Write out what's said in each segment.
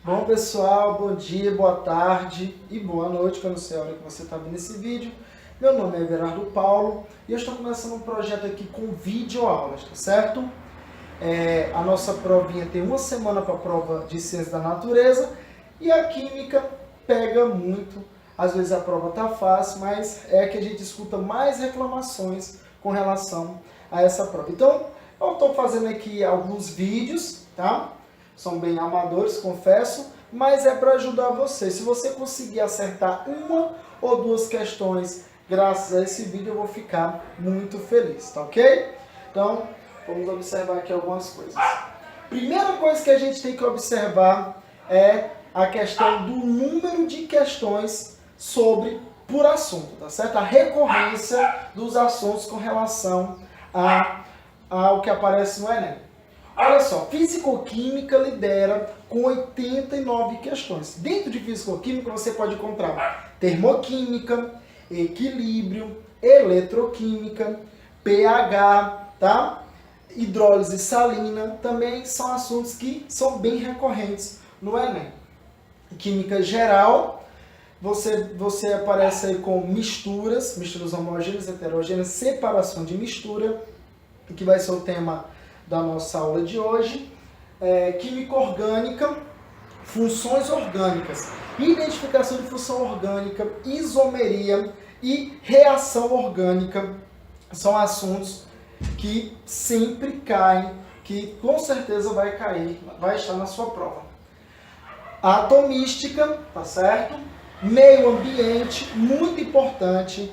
Bom pessoal, bom dia, boa tarde e boa noite, que eu não sei a hora que você está vendo esse vídeo. Meu nome é Everardo Paulo e eu estou começando um projeto aqui com videoaulas, tá certo? A nossa provinha tem uma semana para a prova de Ciência da Natureza e a Química pega muito. Às vezes a prova tá fácil, mas é que a gente escuta mais reclamações com relação a essa prova. Então, eu estou fazendo aqui alguns vídeos, tá? São bem amadores, confesso, mas é para ajudar você. Se você conseguir acertar uma ou duas questões graças a esse vídeo, eu vou ficar muito feliz, tá ok? Então, vamos observar aqui algumas coisas. Primeira coisa que a gente tem que observar é a questão do número de questões por assunto, tá certo? A recorrência dos assuntos com relação ao que aparece no Enem. Olha só, Físico-Química lidera com 89 questões. Dentro de Físico-Química você pode encontrar Termoquímica, Equilíbrio, Eletroquímica, pH, tá? Hidrólise salina, também são assuntos que são bem recorrentes no Enem. Química geral, você aparece aí com misturas homogêneas, heterogêneas, separação de mistura, que vai ser o tema da nossa aula de hoje. Química orgânica, funções orgânicas, identificação de função orgânica, isomeria e reação orgânica são assuntos que sempre caem, que com certeza vai cair, vai estar na sua prova. Atomística, tá certo? Meio ambiente, muito importante,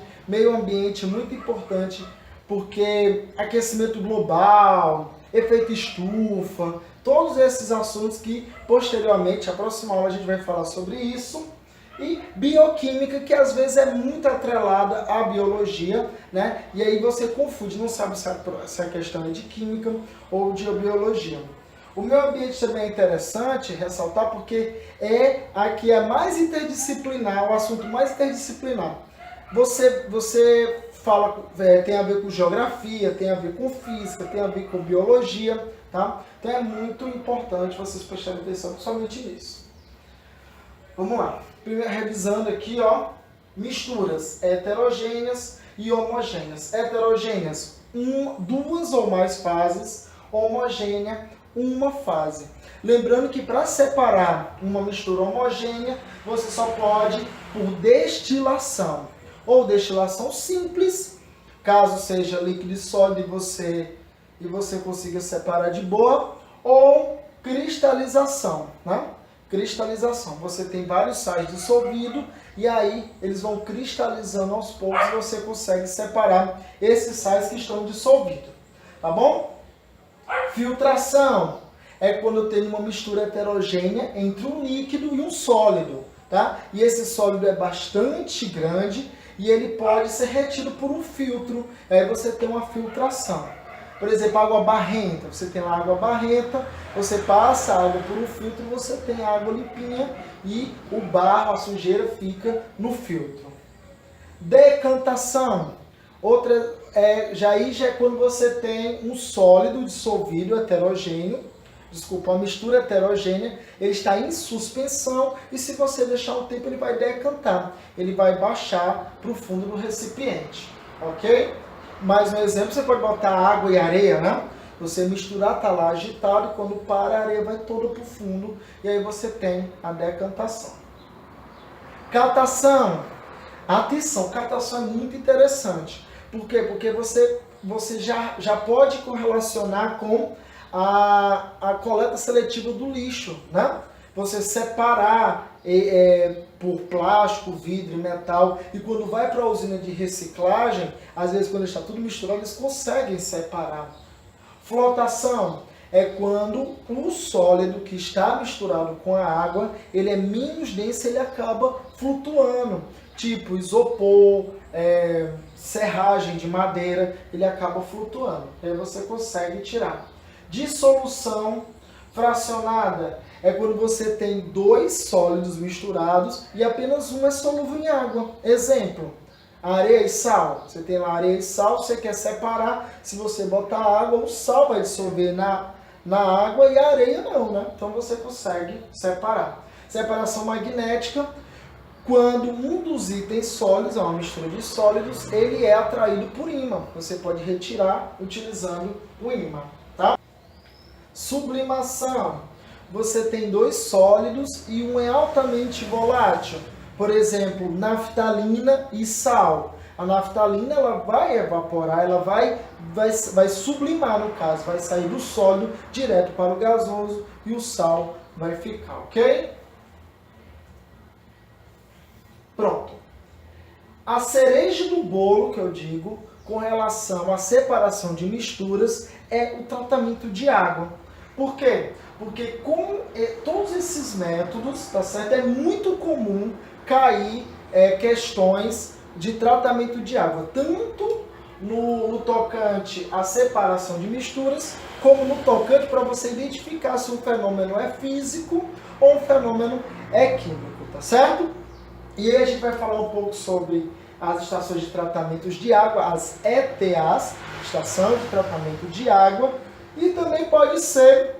porque aquecimento global, efeito estufa, todos esses assuntos que posteriormente, a próxima aula a gente vai falar sobre isso. E bioquímica, que às vezes é muito atrelada à biologia, né? E aí você confunde, não sabe se a questão é de química ou de biologia. O meio ambiente também é interessante ressaltar porque aqui é mais interdisciplinar, o assunto mais interdisciplinar. Você fala, tem a ver com geografia, tem a ver com física, tem a ver com biologia, tá? Então é muito importante vocês prestarem atenção principalmente nisso. Vamos lá. Primeiro, revisando aqui, ó, misturas heterogêneas e homogêneas. Heterogêneas, duas ou mais fases, homogênea, uma fase. Lembrando que para separar uma mistura homogênea, você só pode por destilação. Ou destilação simples, caso seja líquido e sólido e você consiga separar de boa, ou cristalização, né? Cristalização. Você tem vários sais dissolvidos e aí eles vão cristalizando aos poucos e você consegue separar esses sais que estão dissolvidos, tá bom? Filtração é quando eu tenho uma mistura heterogênea entre um líquido e um sólido, tá? E esse sólido é bastante grande e ele pode ser retido por um filtro, aí você tem uma filtração. Por exemplo, água barrenta, você tem lá água barrenta, você passa a água por um filtro, você tem água limpinha e o barro, a sujeira fica no filtro. Decantação, já é quando você tem um sólido dissolvido heterogêneo, uma mistura heterogênea, ele está em suspensão e se você deixar um tempo ele vai decantar, ele vai baixar para o fundo do recipiente, ok? Mais um exemplo, você pode botar água e areia, né? Você misturar, tá lá agitado e quando para a areia vai toda para o fundo e aí você tem a decantação. Catação. Atenção, catação é muito interessante. Por quê? Porque você já pode correlacionar com a coleta seletiva do lixo, né? Você separar por plástico, vidro, metal, e quando vai para a usina de reciclagem, às vezes quando está tudo misturado, eles conseguem separar. Flotação é quando o sólido que está misturado com a água, ele é menos denso, ele acaba flutuando, tipo isopor, serragem de madeira, ele acaba flutuando, aí você consegue tirar. Dissolução fracionada é quando você tem dois sólidos misturados e apenas um é solúvel em água. Exemplo, areia e sal. Você tem lá areia e sal, você quer separar, se você botar água, o sal vai dissolver na água e a areia não, né? Então você consegue separar. Separação magnética, quando um dos itens sólidos, é uma mistura de sólidos, ele é atraído por ímã. Você pode retirar utilizando o ímã, tá? Sublimação. Você tem dois sólidos e um é altamente volátil. Por exemplo, naftalina e sal. A naftalina ela vai evaporar, ela vai sublimar no caso, vai sair do sólido direto para o gasoso e o sal vai ficar, ok? Pronto. A cereja do bolo, que eu digo, com relação à separação de misturas, é o tratamento de água. Por quê? Porque com todos esses métodos, tá certo? É muito comum cair questões de tratamento de água, tanto no tocante à separação de misturas, como no tocante para você identificar se um fenômeno é físico ou um fenômeno é químico, tá certo? E aí a gente vai falar um pouco sobre as estações de tratamento de água, as ETAs, Estação de Tratamento de Água, e também pode ser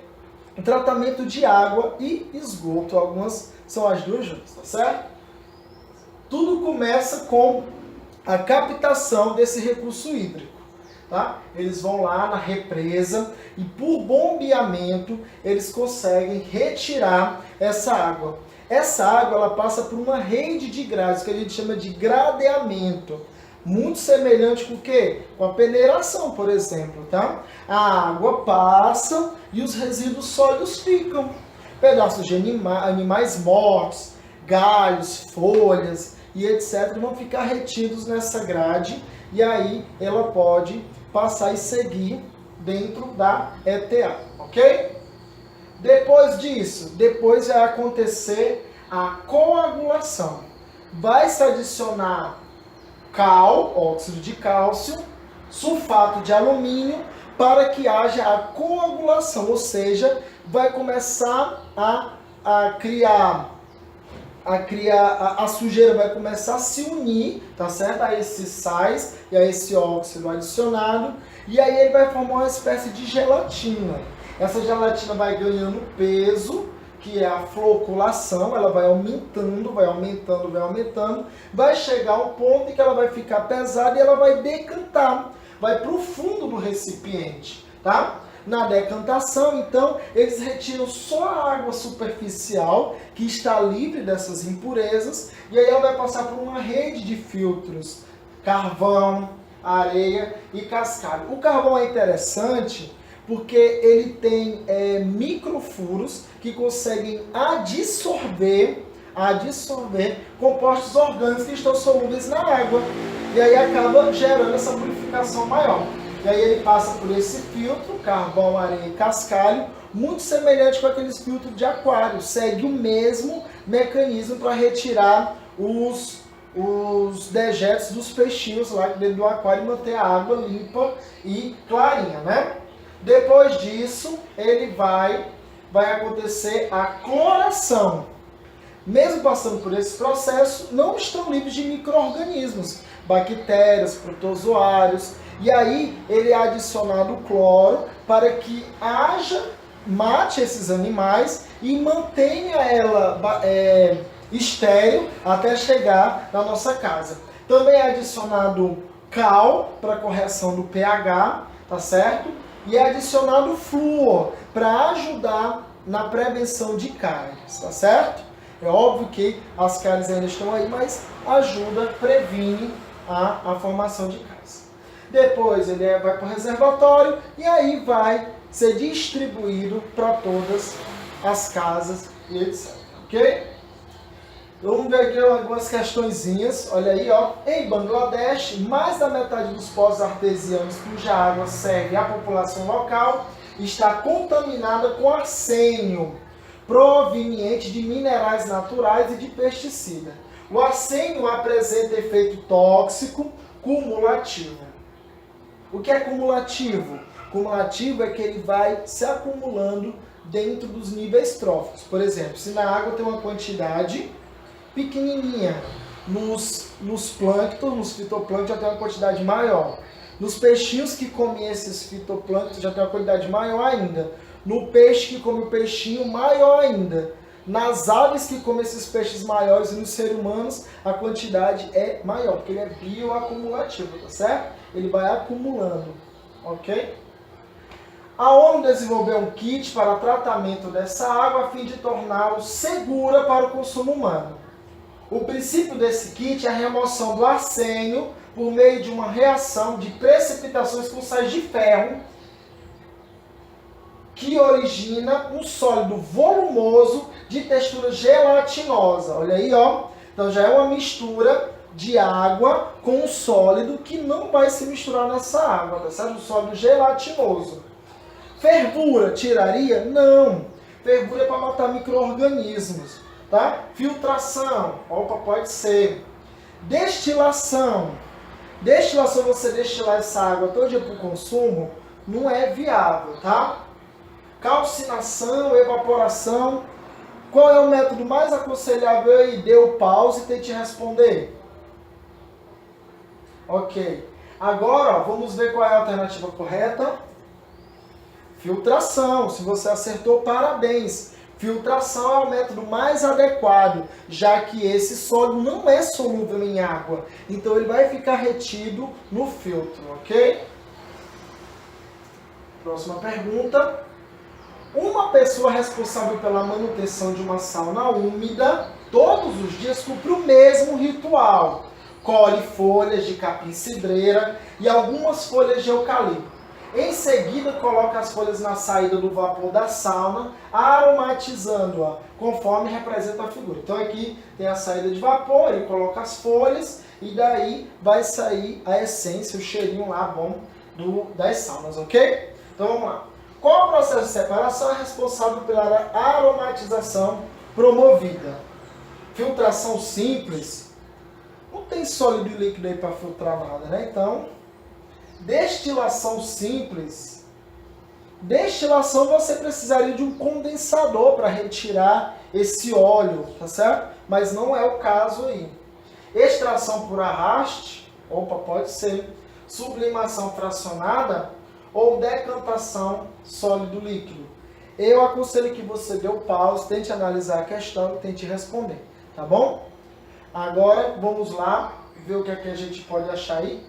tratamento de água e esgoto, algumas são as duas juntas, tá certo? Tudo começa com a captação desse recurso hídrico, tá? Eles vão lá na represa e por bombeamento eles conseguem retirar essa água. Essa água ela passa por uma rede de grades, que a gente chama de gradeamento. Muito semelhante com o quê? Com a peneiração, por exemplo, tá? A água passa e os resíduos sólidos ficam. Pedaços de animais mortos, galhos, folhas e etc. vão ficar retidos nessa grade e aí ela pode passar e seguir dentro da ETA, ok? Depois disso, depois vai acontecer a coagulação. Vai se adicionar cal, óxido de cálcio, sulfato de alumínio, para que haja a coagulação, ou seja, vai começar a sujeira vai começar a se unir, tá certo? A esses sais e a esse óxido adicionado, e aí ele vai formar uma espécie de gelatina. Essa gelatina vai ganhando peso, que é a floculação, ela vai aumentando, vai chegar ao ponto em que ela vai ficar pesada e ela vai decantar, vai para o fundo do recipiente, tá? Na decantação, então, eles retiram só a água superficial, que está livre dessas impurezas, e aí ela vai passar por uma rede de filtros, carvão, areia e cascalho. O carvão é interessante porque ele tem microfuros que conseguem adsorver compostos orgânicos que estão solúveis na água. E aí acaba gerando essa purificação maior. E aí ele passa por esse filtro, carvão, areia e cascalho, muito semelhante com aqueles filtros de aquário. Segue o mesmo mecanismo para retirar os dejetos dos peixinhos lá dentro do aquário e manter a água limpa e clarinha, né? Depois disso, ele vai acontecer a cloração. Mesmo passando por esse processo, não estão livres de micro-organismos, bactérias, protozoários. E aí, ele é adicionado cloro para que mate esses animais e mantenha ela estéril até chegar na nossa casa. Também é adicionado cal para correção do pH, tá certo? E é adicionado flúor para ajudar na prevenção de cáries, tá certo? É óbvio que as cáries ainda estão aí, mas ajuda, previne a formação de cáries. Depois ele vai para o reservatório e aí vai ser distribuído para todas as casas e etc. Ok? Vamos ver aqui algumas questõezinhas. Olha aí, ó. Em Bangladesh, mais da metade dos poços artesianos cuja água serve à população local está contaminada com arsênio, proveniente de minerais naturais e de pesticida. O arsênio apresenta efeito tóxico cumulativo. O que é cumulativo? Cumulativo é que ele vai se acumulando dentro dos níveis tróficos. Por exemplo, se na água tem uma quantidade pequenininha, nos plânctons, nos fitoplânctons já tem uma quantidade maior. Nos peixinhos que comem esses fitoplânctons já tem uma quantidade maior ainda. No peixe que come o peixinho, maior ainda. Nas aves que comem esses peixes maiores e nos seres humanos, a quantidade é maior, porque ele é bioacumulativo, tá certo? Ele vai acumulando, ok? A ONU desenvolveu um kit para tratamento dessa água a fim de torná-la segura para o consumo humano. O princípio desse kit é a remoção do arsênio por meio de uma reação de precipitações com sais de ferro que origina um sólido volumoso de textura gelatinosa. Olha aí, ó. Então já é uma mistura de água com um sólido que não vai se misturar nessa água, tá certo? Um sólido gelatinoso. Fervura tiraria? Não. Fervura é para matar micro-organismos, tá? Filtração, opa, pode ser. Destilação. Destilação, você destilar essa água todo dia para o consumo, não é viável, tá? Calcinação, evaporação. Qual é o método mais aconselhável aí? Dê o pause e tente responder. Ok. Agora, ó, vamos ver qual é a alternativa correta. Filtração. Se você acertou, parabéns. Filtração é o método mais adequado, já que esse sólido não é solúvel em água. Então ele vai ficar retido no filtro, ok? Próxima pergunta. Uma pessoa responsável pela manutenção de uma sauna úmida, todos os dias cumpre o mesmo ritual. Colhe folhas de capim-cidreira e algumas folhas de eucalipto. Em seguida, coloca as folhas na saída do vapor da sauna, aromatizando-a, conforme representa a figura. Então aqui tem a saída de vapor, ele coloca as folhas e daí vai sair a essência, o cheirinho lá bom das saunas, ok? Então vamos lá. Qual o processo de separação é responsável pela aromatização promovida? Filtração simples. Não tem sólido e líquido aí para filtrar nada, né? Então, destilação simples. Destilação você precisaria de um condensador para retirar esse óleo, tá certo? Mas não é o caso aí. Extração por arraste. Opa, pode ser. Sublimação fracionada ou decantação sólido-líquido. Eu aconselho que você dê o pause, tente analisar a questão e tente responder, tá bom? Agora, vamos lá, ver o que é que a gente pode achar aí.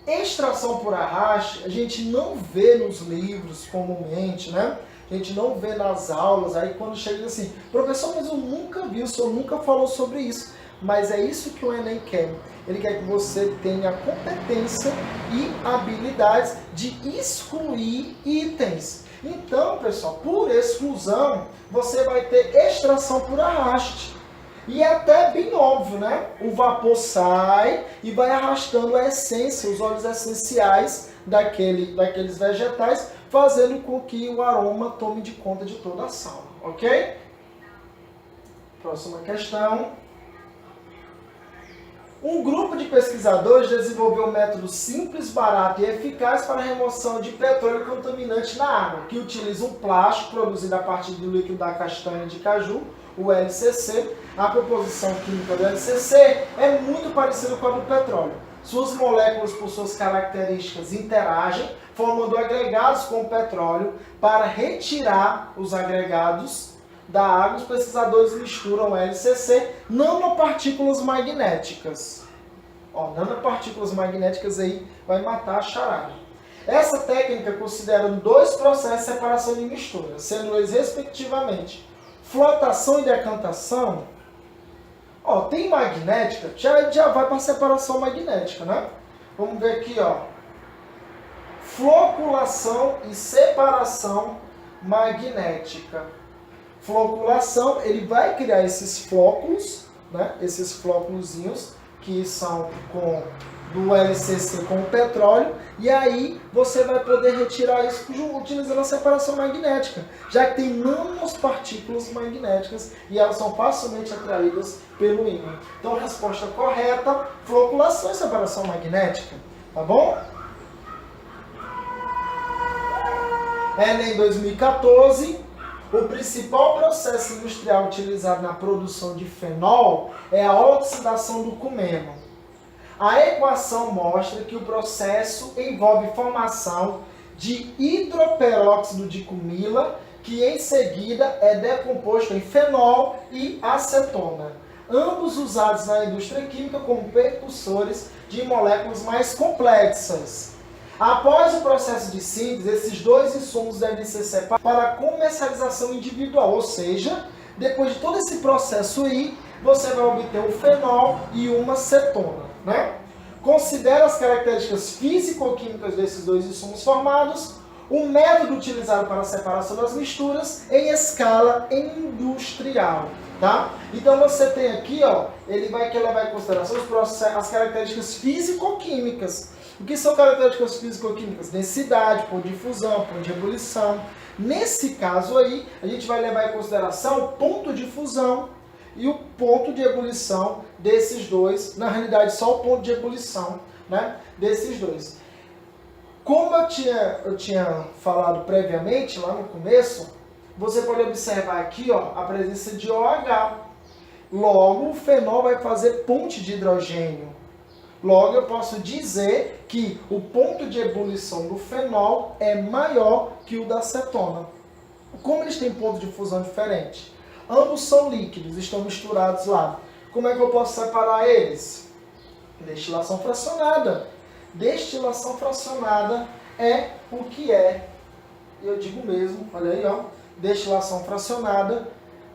Extração por arraste, a gente não vê nos livros comumente, né? A gente não vê nas aulas, aí quando chega assim, professor, mas eu nunca vi, o senhor nunca falou sobre isso. Mas é isso que o Enem quer. Ele quer que você tenha competência e habilidades de excluir itens. Então, pessoal, por exclusão, você vai ter extração por arraste. E é até bem óbvio, né? O vapor sai e vai arrastando a essência, os óleos essenciais daqueles vegetais, fazendo com que o aroma tome de conta de toda a sauna, ok? Próxima questão. Um grupo de pesquisadores desenvolveu um método simples, barato e eficaz para a remoção de petróleo contaminante na água, que utiliza um plástico produzido a partir do líquido da castanha de caju, o LCC. A composição química do LCC é muito parecida com a do petróleo. Suas moléculas, por suas características, interagem, formando agregados com o petróleo. Para retirar os agregados da água, os pesquisadores misturam o LCC, nanopartículas magnéticas. Ó, nanopartículas magnéticas aí vai matar a charada. Essa técnica considera dois processos de separação de mistura, sendo eles respectivamente flotação e decantação. Ó, tem magnética, já vai para a separação magnética, né? Vamos ver aqui, ó. Floculação e separação magnética. Floculação, ele vai criar esses flóculos, né? Esses flóculozinhos que são do LCC com o petróleo, e aí você vai poder retirar isso utilizando a separação magnética, já que tem nanopartículas magnéticas e elas são facilmente atraídas pelo ímã. Então, a resposta correta, floculação e separação magnética, tá bom? Enem 2014, o principal processo industrial utilizado na produção de fenol é a oxidação do cumeno. A equação mostra que o processo envolve formação de hidroperóxido de cumila que em seguida é decomposto em fenol e acetona, ambos usados na indústria química como precursores de moléculas mais complexas. Após o processo de síntese, esses dois insumos devem ser separados para comercialização individual, ou seja, depois de todo esse processo aí, você vai obter um fenol e uma cetona, né? Considera as características físico-químicas desses dois insumos formados, o método utilizado para a separação das misturas em escala industrial, tá? Então você tem aqui, ó, ele vai levar em consideração as características físico-químicas. O que são características físico-químicas? Densidade, ponto de fusão, ponto de ebulição. Nesse caso aí, a gente vai levar em consideração o ponto de fusão e o ponto de ebulição desses dois. Na realidade, só o ponto de ebulição, né, desses dois. Como eu tinha falado previamente, lá no começo, você pode observar aqui, ó, a presença de OH. Logo, o fenol vai fazer ponte de hidrogênio. Logo, eu posso dizer que o ponto de ebulição do fenol é maior que o da acetona. Como eles têm ponto de fusão diferente? Ambos são líquidos, estão misturados lá. Como é que eu posso separar eles? Destilação fracionada. Destilação fracionada é o que é, eu digo mesmo, olha aí, ó, destilação fracionada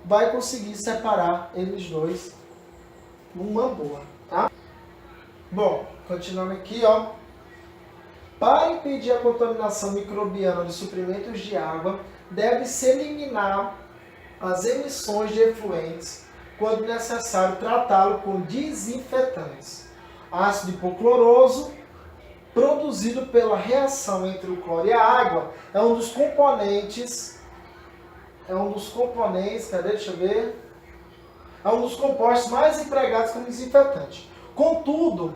vai conseguir separar eles dois numa boa, tá? Bom, continuando aqui, ó. Para impedir a contaminação microbiana de suprimentos de água, deve-se eliminar as emissões de efluentes quando necessário tratá-lo com desinfetantes. Ácido hipocloroso, produzido pela reação entre o cloro e a água, é um dos componentes, cadê? Deixa eu ver. É um dos compostos mais empregados como desinfetante. Contudo,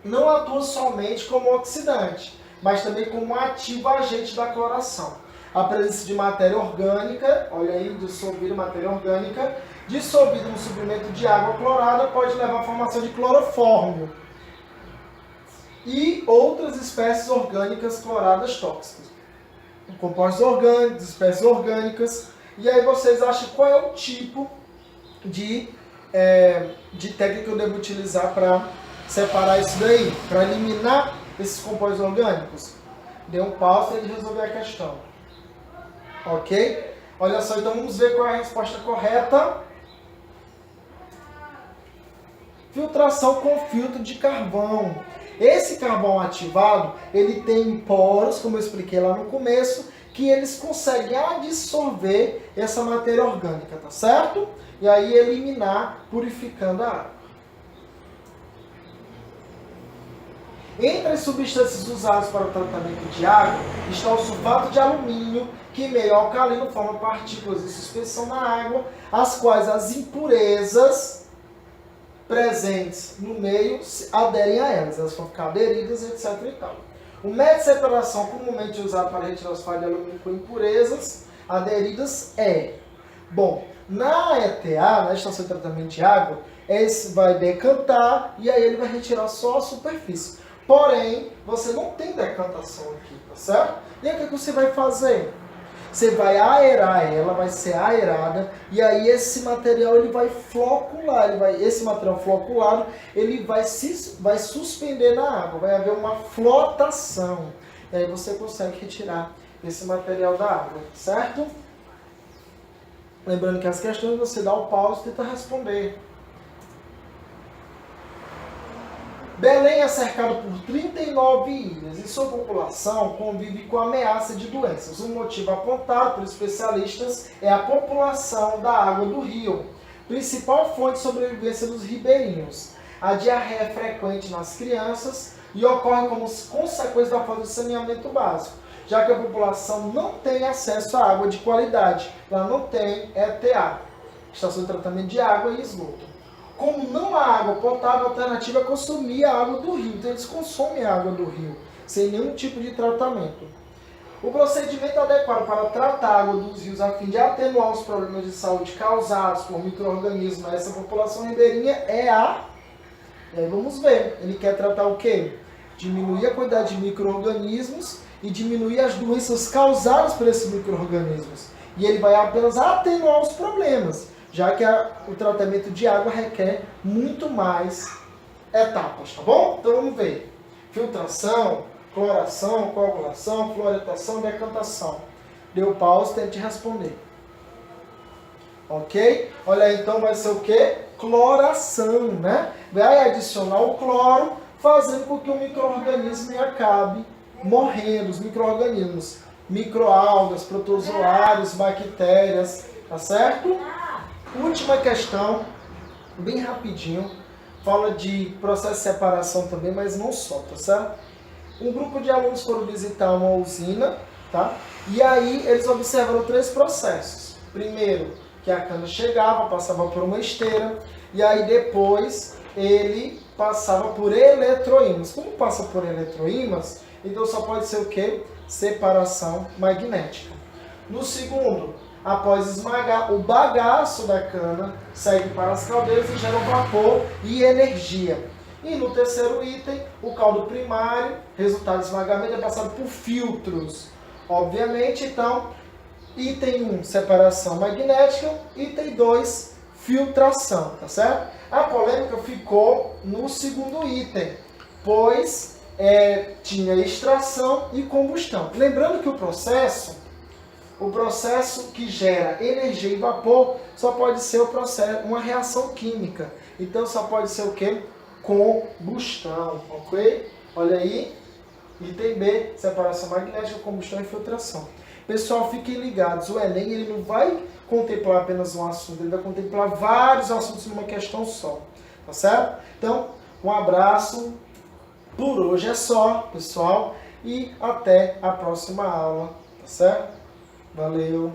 não atua somente como oxidante, mas também como ativo agente da cloração. A presença de matéria orgânica, olha aí, dissolvida matéria orgânica, dissolvida no suprimento de água clorada, pode levar à formação de clorofórmio e outras espécies orgânicas cloradas tóxicas. Compostos orgânicos, espécies orgânicas. E aí vocês acham qual é o tipo de técnica que eu devo utilizar para separar isso daí, para eliminar esses compostos orgânicos? Dê um pause para ele resolver a questão. Ok? Olha só, então vamos ver qual é a resposta correta. Filtração com filtro de carvão. Esse carvão ativado, ele tem poros, como eu expliquei lá no começo, que eles conseguem absorver essa matéria orgânica, tá certo? E aí eliminar, purificando a água. Entre as substâncias usadas para o tratamento de água está o sulfato de alumínio, que em meio alcalino forma partículas de suspensão na água, as quais as impurezas presentes no meio aderem a elas. Elas vão ficar aderidas, etc. e tal. O método de separação comumente usado para retirar o sulfato de alumínio com impurezas aderidas é... Bom, na ETA, na estação de tratamento de água, esse vai decantar e aí ele vai retirar só a superfície. Porém, você não tem decantação aqui, tá certo? E aí o que você vai fazer? Você vai aerar ela, vai ser aerada, e aí esse material ele vai flocular, esse material floculado ele vai suspender na água, vai haver uma flotação. E aí você consegue retirar esse material da água, certo? Lembrando que as questões você dá o pause e tenta responder. Belém é cercado por 39 ilhas e sua população convive com ameaça de doenças. O motivo apontado por especialistas é a população da água do rio, principal fonte de sobrevivência dos ribeirinhos. A diarreia é frequente nas crianças e ocorre como consequência da falta de saneamento básico, já que a população não tem acesso à água de qualidade. Lá não tem ETA, Estação de Tratamento de Água e Esgoto. Como não há água potável, a alternativa é consumir a água do rio. Então eles consomem a água do rio, sem nenhum tipo de tratamento. O procedimento adequado para tratar a água dos rios a fim de atenuar os problemas de saúde causados por micro-organismos a essa população ribeirinha é a... E aí vamos ver, ele quer tratar o quê? Diminuir a quantidade de micro-organismos e diminuir as doenças causadas por esses micro-organismos. e ele vai apenas atenuar os problemas, já que o tratamento de água requer muito mais etapas, tá bom? Então vamos ver. Filtração, cloração, coagulação, fluoretação, decantação. Deu pausa, tente responder. Ok? Olha aí, então vai ser o quê? Cloração, né? Vai adicionar o cloro, fazendo com que o micro-organismo acabe morrendo. Os micro-organismos, microalgas, protozoários, bactérias, tá certo? Última questão, bem rapidinho, fala de processo de separação também, mas não só, tá certo? Um grupo de alunos foram visitar uma usina, tá? E aí eles observaram 3 processos. Primeiro, que a cana chegava, passava por uma esteira, e aí depois ele passava por eletroímãs. Como passa por eletroímãs, então só pode ser o quê? Separação magnética. No segundo, após esmagar, o bagaço da cana segue para as caldeiras e gera vapor e energia. E no terceiro item, o caldo primário, resultado de esmagamento, é passado por filtros. Obviamente, então, item 1, separação magnética, item 2, filtração, tá certo? A polêmica ficou no segundo item, pois tinha extração e combustão. Lembrando que o processo que gera energia e vapor só pode ser uma reação química. Então só pode ser o quê? Combustão, ok? Olha aí, item B, separação magnética, combustão e filtração. Pessoal, fiquem ligados, o Enem ele não vai contemplar apenas um assunto, ele vai contemplar vários assuntos numa questão só, tá certo? Então, um abraço, por hoje é só, pessoal, e até a próxima aula, tá certo? Valeu!